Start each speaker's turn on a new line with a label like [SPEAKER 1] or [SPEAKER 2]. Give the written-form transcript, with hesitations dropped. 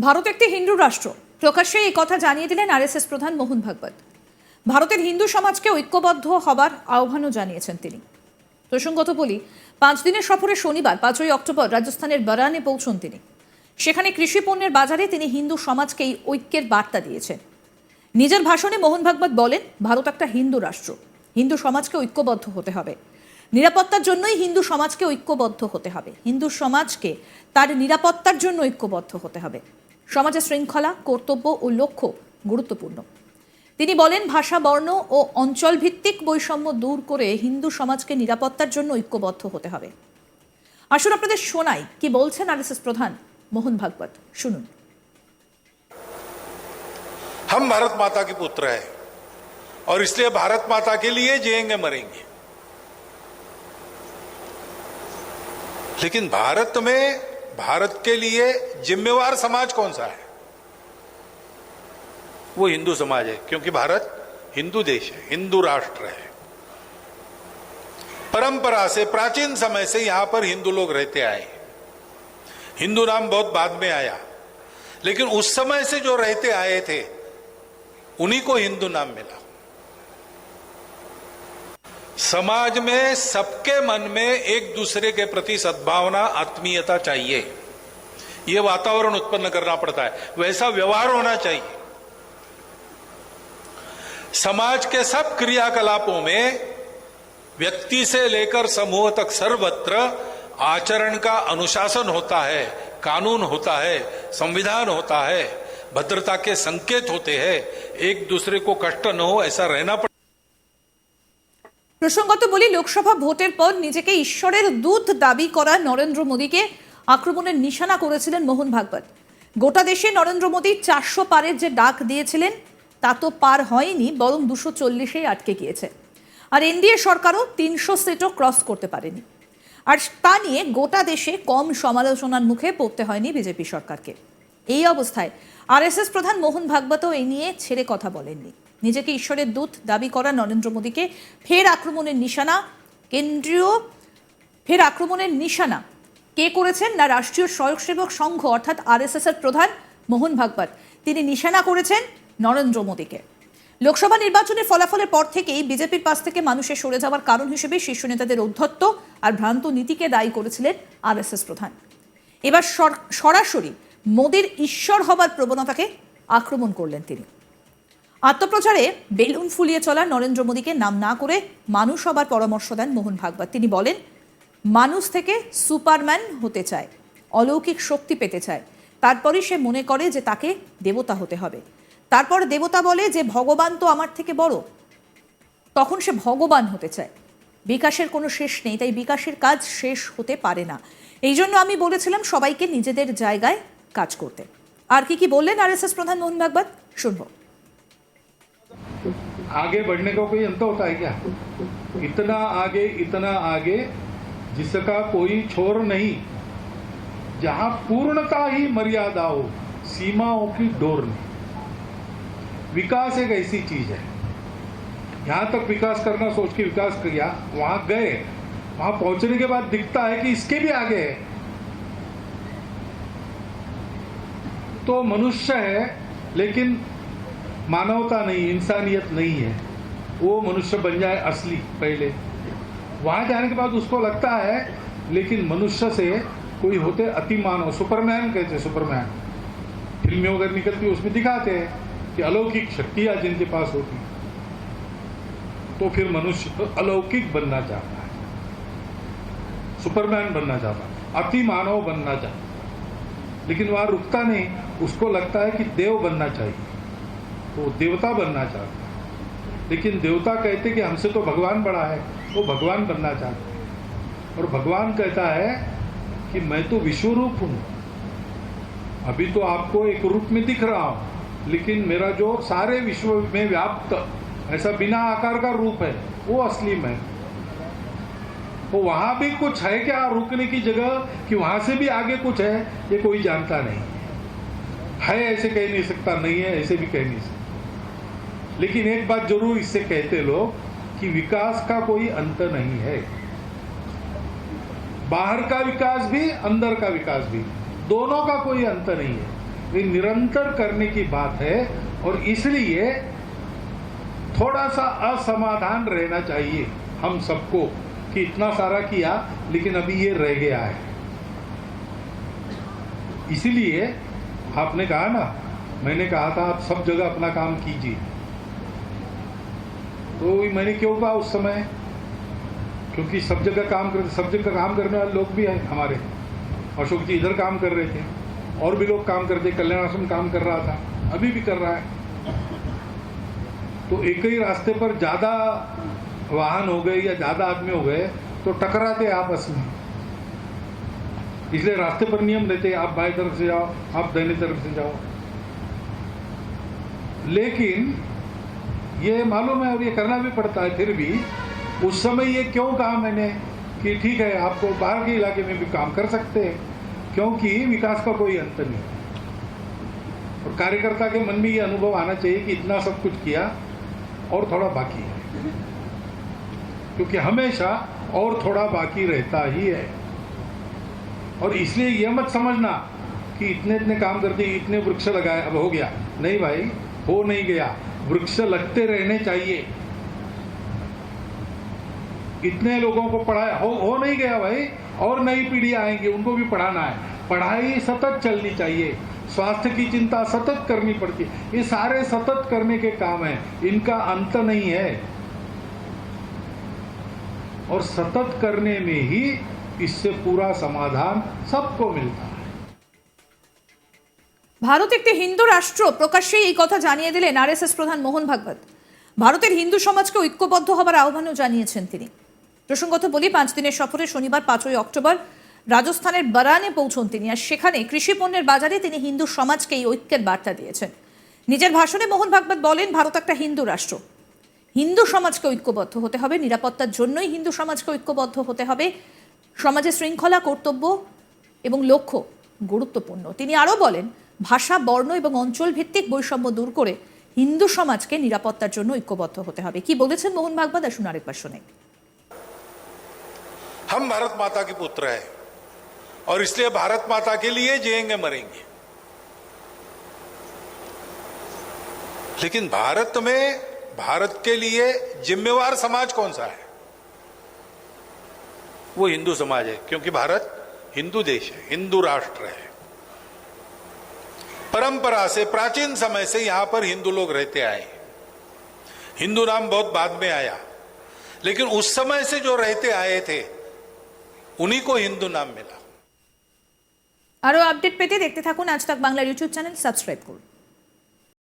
[SPEAKER 1] ভারত একটি হিন্দু রাষ্ট্র প্রকাশ্যে এই কথা জানিয়ে দিলেন আরএসএস প্রধান মোহন ভাগবত। ভারতের হিন্দু সমাজকে ঐক্যবদ্ধ হবার আহ্বানও জানিয়েছেন তিনি। প্রসঙ্গত বলি, 5 দিনের সফরে শনিবার 5ই অক্টোবর রাজস্থানের বারানে পৌঁছন তিনি। সেখানে কৃষি পণ্যের বাজারে তিনি হিন্দু সমাজকে এই ঐক্যের বার্তা দিয়েছেন। নিজের ভাষণে মোহন ভাগবত বলেন, ভারত একটা হিন্দু রাষ্ট্র, হিন্দু সমাজকে ঐক্যবদ্ধ হতে হবে। নিরাপত্তার জন্যই হিন্দু সমাজকে ঐক্যবদ্ধ হতে হবে। হিন্দু সমাজকে তার নিরাপত্তার জন্য ঐক্যবদ্ধ হতে হবে। সমাজে শৃঙ্খলা, কর্তব্য ও লক্ষ্য গুরুত্বপূর্ণ। তিনি বলেন, ভাষা, বর্ণ ও অঞ্চল ভিত্তিক বৈষম্য দূর করে হিন্দু সমাজকে নিরাপত্তার জন্য ঐক্যবদ্ধ হতে হবে। আসুন আপনাদের শোনাই কি বলছেন আরএসএস প্রধান মোহন ভাগবত, শুনুন।
[SPEAKER 2] हम भारत माता के पुत्र हैं और इसलिए भारत माता के लिए जिएंगे मरेंगे। लेकिन भारत में भारत के लिए जिम्मेवार समाज कौन सा है? वो हिंदू समाज है, क्योंकि भारत हिंदू देश है, हिंदू राष्ट्र है। परंपरा से, प्राचीन समय से यहां पर हिंदू लोग रहते आए। हिंदू नाम बहुत बाद में आया, लेकिन उस समय से जो रहते आए थे उन्हीं को हिंदू नाम मिला। समाज में सबके मन में एक दूसरे के प्रति सद्भावना, आत्मीयता चाहिए। यह वातावरण उत्पन्न करना पड़ता है, वैसा व्यवहार होना चाहिए। समाज के सब क्रियाकलापों में व्यक्ति से लेकर समूह तक सर्वत्र आचरण का अनुशासन होता है, कानून होता है, संविधान होता है, भद्रता के संकेत होते हैं। एक दूसरे को कष्ट न हो ऐसा रहना पड़ता।
[SPEAKER 1] প্রসঙ্গত বলি, লোকসভা ভোটের পর নিজেকে ঈশ্বরের দূত দাবি করা নরেন্দ্র মোদীকে আক্রমণের নিশানা করেছিলেন মোহন ভাগবত। গোটা দেশে নরেন্দ্র মোদী 400 পারের যে ডাক দিয়েছিলেন তা তো পার হয়নি, বরং 240-এই আটকে গিয়েছে। আর এনডিএ সরকারও 300 সিটও ক্রস করতে পারেনি। আর তা নিয়ে গোটা দেশে কম সমালোচনার মুখে পড়তে হয়নি বিজেপি সরকারকে। এই অবস্থায় আরএসএস প্রধান মোহন ভাগবতও এই নিয়ে ছেড়ে কথা বলেননি। নিজেকে ঈশ্বরের দূত দাবি করা নরেন্দ্র মোদীকে ফের আক্রমণের নিশানা কে করেছেন না রাষ্ট্রীয় স্বয়ংসেবক সংঘ অর্থাৎ আরএসএস এর প্রধান মোহন ভাগবত। তিনি নিশানা করেছেন নরেন্দ্র মোদীকে। লোকসভা নির্বাচনের ফলাফলের পর থেকেই বিজেপির পাশ থেকে মানুষের সরে যাওয়ার কারণ হিসেবে শীর্ষ নেতাদের ঔদ্ধত্য আর ভ্রান্ত নীতিকে দায়ী করেছিলেন আরএসএস প্রধান। এবার সরাসরি মোদীর ঈশ্বর হবার প্রবণতাকে আক্রমণ করলেন তিনি। আত্মপ্রচারে বেলুন ফুলিয়ে চলা নরেন্দ্র মোদীকে নাম না করে মানুষ হবার পরামর্শ দেন মোহন ভাগবত। তিনি বলেন, মানুষ থেকে সুপারম্যান হতে চায়, অলৌকিক শক্তি পেতে চায়, তারপরই সে মনে করে যে তাকে দেবতা হতে হবে। তারপর দেবতা বলে যে ভগবান তো আমার থেকে বড়, তখন সে ভগবান হতে চায়। বিকাশের কোনো শেষ নেই, তাই বিকাশের কাজ শেষ হতে পারে না। এই জন্য আমি বলেছিলাম সবাইকে নিজেদের জায়গায় কাজ করতে। আর কি বললেন আরএসএস প্রধান মোহন ভাগবত, শুনবো।
[SPEAKER 3] आगे बढ़ने का कोई अंत होता है क्या? इतना आगे जिसका कोई छोर नहीं, जहां पूर्णता ही मर्यादा हो, सीमाओं की डोर नहीं। विकास एक ऐसी चीज है, यहां तक विकास करना सोच के विकास किया, वहां गए, वहां पहुंचने के बाद दिखता है कि इसके भी आगे है। तो मनुष्य है लेकिन मानवता नहीं, इंसानियत नहीं है। वो मनुष्य बन जाए असली पहले, वहां जाने के बाद उसको लगता है लेकिन मनुष्य से कोई होते अति मानव, सुपरमैन कहते हैं। सुपरमैन फिल्में वगैरह निकलती है, उसमें दिखाते हैं कि अलौकिक शक्तियां जिनके पास होती, तो फिर मनुष्य अलौकिक बनना चाहता है, सुपरमैन बनना चाहता है, अति मानव बनना चाहता है। लेकिन वहां रुकता नहीं, उसको लगता है कि देव बनना चाहिए, वो देवता बनना चाहता है। लेकिन देवता कहते कि हमसे तो भगवान बड़ा है, वो भगवान बनना चाहता है। और भगवान कहता है कि मैं तो विश्वरूप हूं, अभी तो आपको एक रूप में दिख रहा हूं, लेकिन मेरा जो सारे विश्व में व्याप्त ऐसा बिना आकार का रूप है, वो असली मैं। तो वहां भी कुछ है क्या रुकने की जगह, कि वहां से भी आगे कुछ है, ये कोई जानता नहीं है। ऐसे कह नहीं सकता, नहीं है ऐसे भी कह नहीं सकता। लेकिन एक बात जरूर इससे कहते लोग कि विकास का कोई अंत नहीं है। बाहर का विकास भी, अंदर का विकास भी, दोनों का कोई अंत नहीं है। ये निरंतर करने की बात है और इसलिए थोड़ा सा असमाधान रहना चाहिए हम सबको कि इतना सारा किया लेकिन अभी ये रह गया है। इसीलिए आपने कहा ना, मैंने कहा था आप सब जगह अपना काम कीजिए, तो मैंने क्यों कहा उस समय, क्योंकि सब जगह काम करने वाले लोग भी हैं हमारे। अशोक जी इधर काम कर रहे थे, और भी लोग काम करते, कल्याण आश्रम काम कर रहा था, अभी भी कर रहा है। तो एक ही रास्ते पर ज्यादा वाहन हो गए या ज्यादा आदमी हो गए तो टकराते आपस में, इसलिए रास्ते पर नियम रहते, आप बाएं तरफ से जाओ, आप दाहिने तरफ से जाओ। लेकिन ये मालूम है और ये करना भी पड़ता है, फिर भी उस समय ये क्यों कहा मैंने कि ठीक है आपको बाहर के इलाके में भी काम कर सकते हैं, क्योंकि विकास का कोई अंत नहीं। और कार्यकर्ता के मन में ये अनुभव आना चाहिए कि इतना सब कुछ किया और थोड़ा बाकी है, क्योंकि हमेशा और थोड़ा बाकी रहता ही है। और इसलिए ये मत समझना कि इतने इतने काम कर दिए, इतने वृक्ष लगाए, अब हो गया। नहीं भाई, हो नहीं गया, वृक्ष लगते रहने चाहिए। इतने लोगों को पढ़ाया, हो नहीं गया भाई, और नई पीढ़ी आएंगी, उनको भी पढ़ाना है। पढ़ाई सतत चलनी चाहिए, स्वास्थ्य की चिंता सतत करनी पड़ती है। ये सारे सतत करने के काम हैं, इनका अंत नहीं है। और सतत करने में ही इससे पूरा समाधान सबको मिलता है।
[SPEAKER 1] ভারত একটি হিন্দু রাষ্ট্র, প্রকাশ্যে এই কথা জানিয়ে দিলেন আরএসএস প্রধান মোহন ভাগবত। ভারতের হিন্দু সমাজকে ঐক্যবদ্ধ হবার আহ্বানও জানিয়েছেন তিনি। প্রসঙ্গত বলি, 5 দিনের সফরে শনিবার 5ই অক্টোবর রাজস্থানের বারানে পৌঁছন তিনি, আর সেখানে কৃষি পণ্যের বাজারে তিনি হিন্দু সমাজকে এই ঐক্যের বার্তা দিয়েছেন। নিজের ভাষণে মোহন ভাগবত বলেন, ভারত একটা হিন্দু রাষ্ট্র, হিন্দু সমাজকে ঐক্যবদ্ধ হতে হবে, নিরাপত্তার জন্যই হিন্দু সমাজকে ঐক্যবদ্ধ হতে হবে। সমাজে শৃঙ্খলা, কর্তব্য এবং লক্ষ্য গুরুত্বপূর্ণ। তিনি আরও বলেন, ভাষা, বর্ণ এবং অঞ্চল ভিত্তিক বৈষম্য দূর করে হিন্দু সমাজকে নিরাপত্তার জন্য ঐক্যবদ্ধ হতে হবে। কি বলেছেন মোহন ভাগবত, আসুন আরেকবার শুনে।
[SPEAKER 2] हम भारत माता के पुत्र हैं और इसलिए भारत माता के लिए जिएंगे मरेंगे। लेकिन भारत में भारत के लिए जिम्मेवार समाज कौन सा है? वो हिंदू समाज है, क्योंकि भारत हिंदू देश है, हिंदू राष्ट्र है। परंपरा से, प्राचीन समय से यहां पर हिंदू लोग रहते आए। हिंदू नाम बहुत बाद में आया, लेकिन उस समय से जो रहते आए थे उन्हीं को हिंदू नाम मिला।
[SPEAKER 1] আরও আপডেট পেতে দেখতে থাকুন আজ তাক বাংলার ইউটিউব চ্যানেল, সাবস্ক্রাইব করুন।